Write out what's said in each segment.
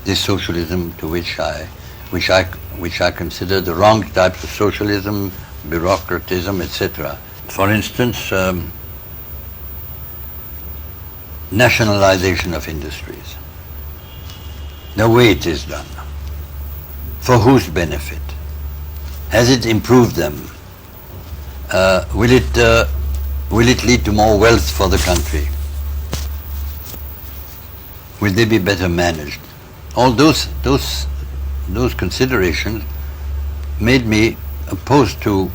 this socialism to which I consider the wrong types of socialism, bureaucratism, etc. For instance, nationalization of industries. The way it is done. For whose benefit? Has it improved them? Will it lead to more wealth for the country? Will they be better managed? All those considerations made me opposed to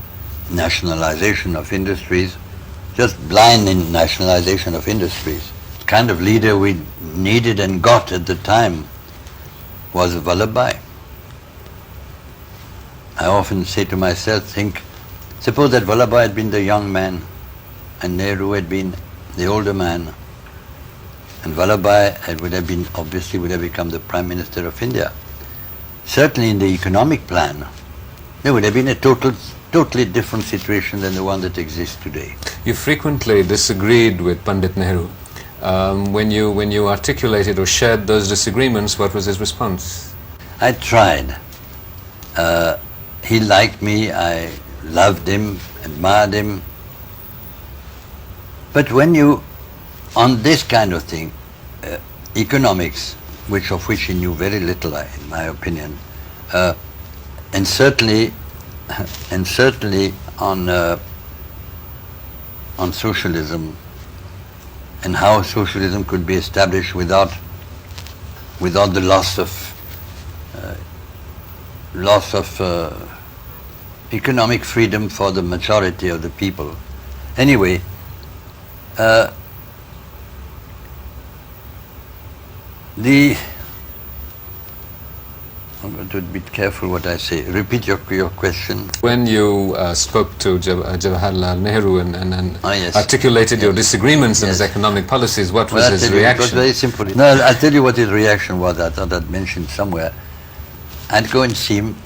nationalization of industries, just blind in nationalization of industries. The kind of leader we needed and got at the time was Vallabhbhai. I often say to myself, suppose that Vallabhbhai had been the young man and Nehru had been the older man, and Vallabhbhai would have become the Prime Minister of India. Certainly in the economic plan, there would have been a totally different situation than the one that exists today. You frequently disagreed with Pandit Nehru. When you articulated or shared those disagreements, what was his response? I tried. He liked me, I loved him, admired him. But when you, on this kind of thing, economics, of which he knew very little, in my opinion, and certainly on socialism and how socialism could be established without the loss of economic freedom for the majority of the people. Anyway, I'm going to be careful what I say. Repeat your question. When you spoke to Jawaharlal Nehru and yes. articulated your disagreements in his economic policies, what was his reaction? It was very simple. No, I'll tell you what his reaction was. I thought I'd mentioned somewhere. I'd go and see him.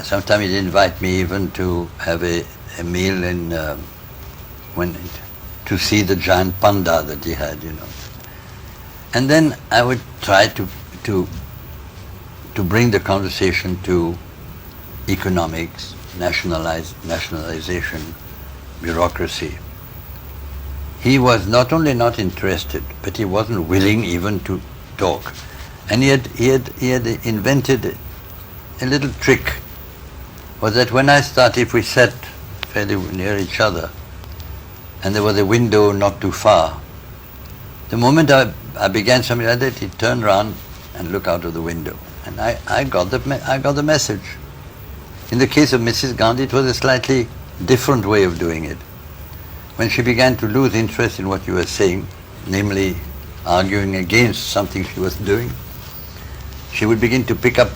Sometimes he'd invite me even to have a meal to see the giant panda that he had, And then I would try to bring the conversation to economics, nationalization, bureaucracy. He was not only not interested, but he wasn't willing even to talk. And he had invented a little trick, was that when if we sat fairly near each other, and there was a window not too far, the moment I began something like that, he'd turn around and look out of the window. And I got the message. In the case of Mrs. Gandhi, it was a slightly different way of doing it. When she began to lose interest in what you were saying, namely arguing against something she was doing, she would begin to pick up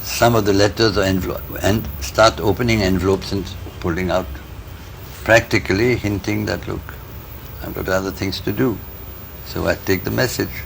some of the letters or envelope and start opening envelopes and pulling out, practically hinting that, look, I've got other things to do. So I take the message.